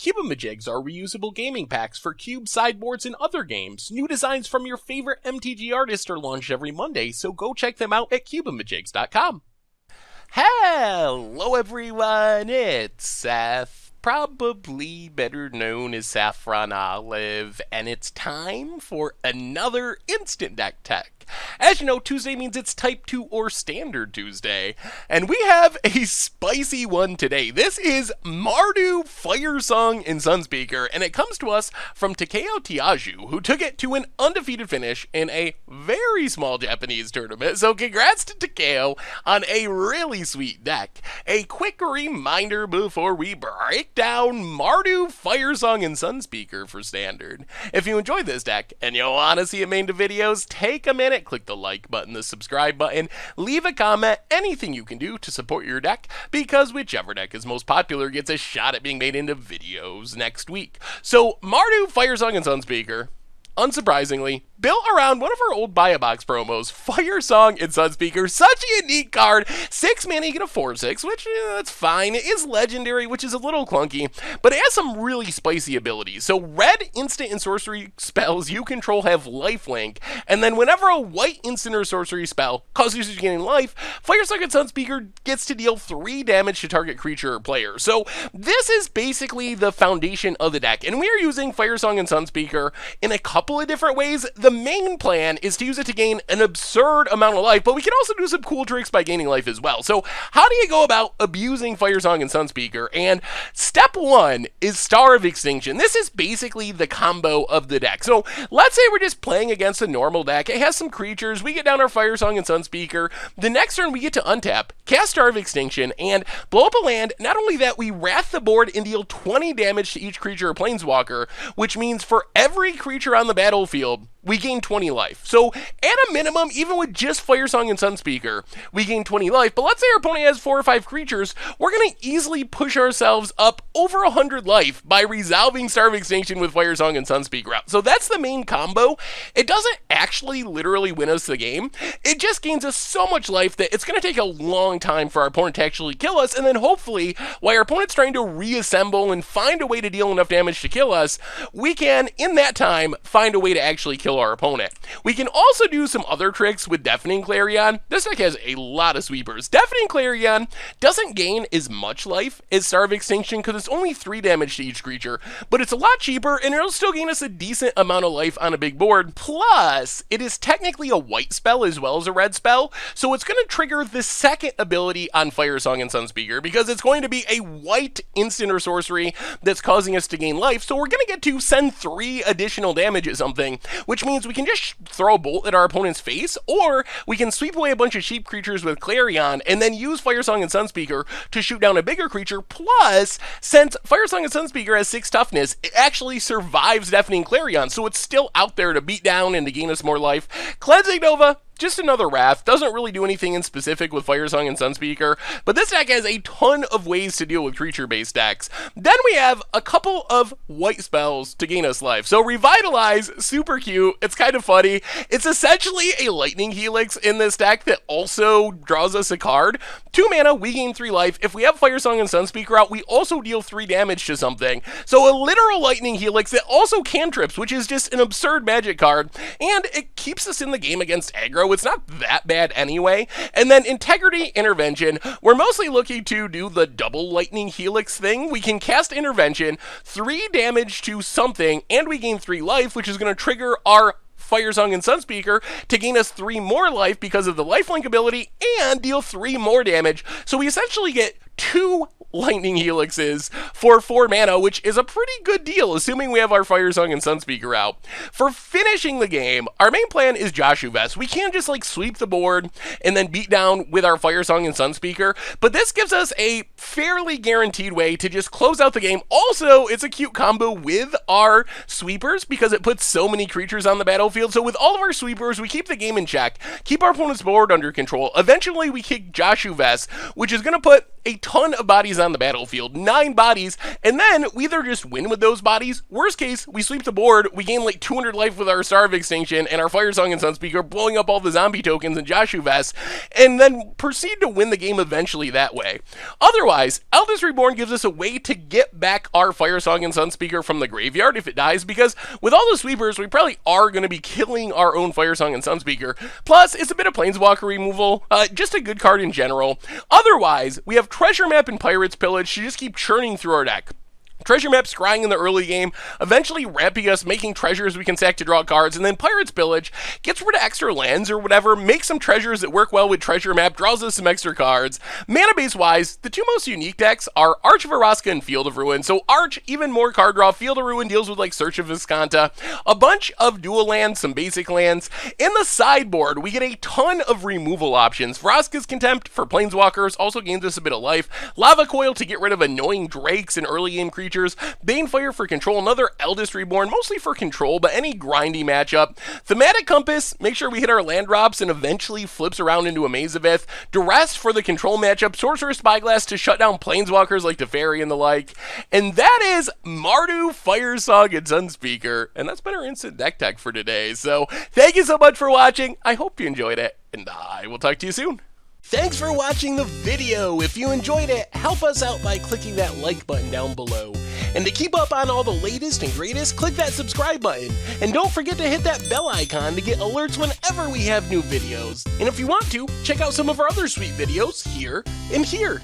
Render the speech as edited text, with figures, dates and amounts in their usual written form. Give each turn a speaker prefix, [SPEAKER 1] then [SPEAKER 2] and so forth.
[SPEAKER 1] Cubamajigs are reusable gaming packs for cube sideboards and other games. New designs from your favorite MTG artists are launched every Monday, so go check them out at Cubamajigs.com. Hello everyone, it's Seth, probably better known as Saffron Olive, and it's time for another Instant Deck Tech. As you know, Tuesday means it's Type 2 or Standard Tuesday, and we have a spicy one today. This is Mardu, Firesong and Sunspeaker, and it comes to us from Takeo Tiaju, who took it to an undefeated finish in a very small Japanese tournament, so congrats to Takeo on a really sweet deck. A quick reminder before we break down Mardu, Firesong and Sunspeaker for Standard. If you enjoyed this deck and you want to see it made into videos, take a minute, click the like button, the subscribe button, leave a comment, anything you can do to support your deck, because whichever deck is most popular gets a shot at being made into videos next week. So Mardu, Firesong and Sunspeaker, unsurprisingly, built around one of our old Buy a Box promos, Firesong and Sunspeaker. Such a unique card. 6 mana, you get a 4/6, which, that's fine. It is legendary, which is a little clunky, but it has some really spicy abilities. So red instant and sorcery spells you control have lifelink, and then whenever a white instant or sorcery spell causes you to gain life, Firesong and Sunspeaker gets to deal 3 damage to target creature or player. So this is basically the foundation of the deck, and we are using Firesong and Sunspeaker in a couple of different ways. The main plan is to use it to gain an absurd amount of life, but we can also do some cool tricks by gaining life as well. So how do you go about abusing Firesong and Sunspeaker? And step 1 is Star of Extinction. This is basically the combo of the deck. So let's say we're just playing against a normal deck. It has some creatures. We get down our Firesong and Sunspeaker. The next turn we get to untap, cast Star of Extinction, and blow up a land. Not only that, we wrath the board and deal 20 damage to each creature or planeswalker, which means for every creature on the battlefield, we gain 20 life. So at a minimum, even with just Firesong and Sunspeaker, we gain 20 life. But let's say our opponent has 4 or 5 creatures, we're going to easily push ourselves up over 100 life by resolving Star of Extinction with Firesong and Sunspeaker out. So that's the main combo. It doesn't actually literally win us the game. It just gains us so much life that it's going to take a long time for our opponent to actually kill us, and then hopefully, while our opponent's trying to reassemble and find a way to deal enough damage to kill us, we can, in that time, find a way to actually kill our opponent. We can also do some other tricks with Deafening Clarion. This deck has a lot of sweepers. Deafening Clarion doesn't gain as much life as Star of Extinction because it's only 3 damage to each creature, but it's a lot cheaper and it'll still gain us a decent amount of life on a big board. Plus, it is technically a white spell as well as a red spell, so it's going to trigger the second ability on Firesong and Sunspeaker because it's going to be a white instant or sorcery that's causing us to gain life, so we're going to get to send 3 additional damage at something, which means we can just throw a bolt at our opponent's face, or we can sweep away a bunch of cheap creatures with Clarion and then use Firesong and Sunspeaker to shoot down a bigger creature. Plus, since Firesong and Sunspeaker has 6 toughness, it actually survives Deafening Clarion, so it's still out there to beat down and to gain us more life. Cleansing Nova, just another Wrath, doesn't really do anything in specific with Firesong and Sunspeaker, but this deck has a ton of ways to deal with creature-based decks. Then we have a couple of white spells to gain us life. So Revitalize, super cute, it's kind of funny. It's essentially a Lightning Helix in this deck that also draws us a card. 2 mana, we gain 3 life. If we have Firesong and Sunspeaker out, we also deal 3 damage to something. So a literal Lightning Helix that also cantrips, which is just an absurd magic card, and it keeps us in the game against aggro. It's not that bad anyway. And then Integrity Intervention, we're mostly looking to do the double Lightning Helix thing. We can cast Intervention, 3 damage to something, and we gain 3 life, which is going to trigger our Firesong and Sunspeaker to gain us 3 more life because of the lifelink ability and deal 3 more damage. So we essentially get 2 Lightning Helixes for 4 mana, which is a pretty good deal, assuming we have our Firesong and Sunspeaker out. For finishing the game, our main plan is Joshu Vest. We can just like sweep the board and then beat down with our Firesong and Sunspeaker, but this gives us a fairly guaranteed way to just close out the game. Also, it's a cute combo with our sweepers because it puts so many creatures on the battlefield. So with all of our sweepers, we keep the game in check, keep our opponent's board under control. Eventually, we kick Joshu Vest, which is going to put a ton of bodies bodies on the battlefield, 9 bodies, and then we either just win with those bodies, worst case, we sweep the board, we gain like 200 life with our Star of Extinction and our Firesong and Sunspeaker blowing up all the zombie tokens and Joshu vests, and then proceed to win the game eventually that way. Otherwise, Eldest Reborn gives us a way to get back our Firesong and Sunspeaker from the graveyard if it dies, because with all the sweepers, we probably are going to be killing our own Firesong and Sunspeaker. Plus, it's a bit of Planeswalker removal, just a good card in general. Otherwise, we have Treasure Map and Pirate's Pillage to just keep churning through our deck. Treasure Map scrying in the early game, eventually ramping us, making treasures we can sack to draw cards, and then Pirate's Pillage gets rid of extra lands or whatever, makes some treasures that work well with Treasure Map, draws us some extra cards. Mana base wise, the two most unique decks are Arch of Araska and Field of Ruin. So Arch, even more card draw. Field of Ruin deals with like Search of Viscanta, a bunch of dual lands, some basic lands. In the sideboard, we get a ton of removal options. Vraska's Contempt for Planeswalkers also gains us a bit of life. Lava Coil to get rid of annoying drakes and early game creatures. Banefire for control, another Eldest Reborn, mostly for control, but any grindy matchup. Thematic Compass, make sure we hit our land drops and eventually flips around into a Maze of Ith. Duress for the control matchup. Sorcerer's Spyglass to shut down planeswalkers like Teferi and the like. And that is Mardu, Firesong, and Sunspeaker. And that's been our instant deck tech for today. So thank you so much for watching. I hope you enjoyed it, and I will talk to you soon. Thanks for watching the video. If you enjoyed it, help us out by clicking that like button down below. And to keep up on all the latest and greatest, click that subscribe button. And don't forget to hit that bell icon to get alerts whenever we have new videos. And if you want to, check out some of our other sweet videos here and here.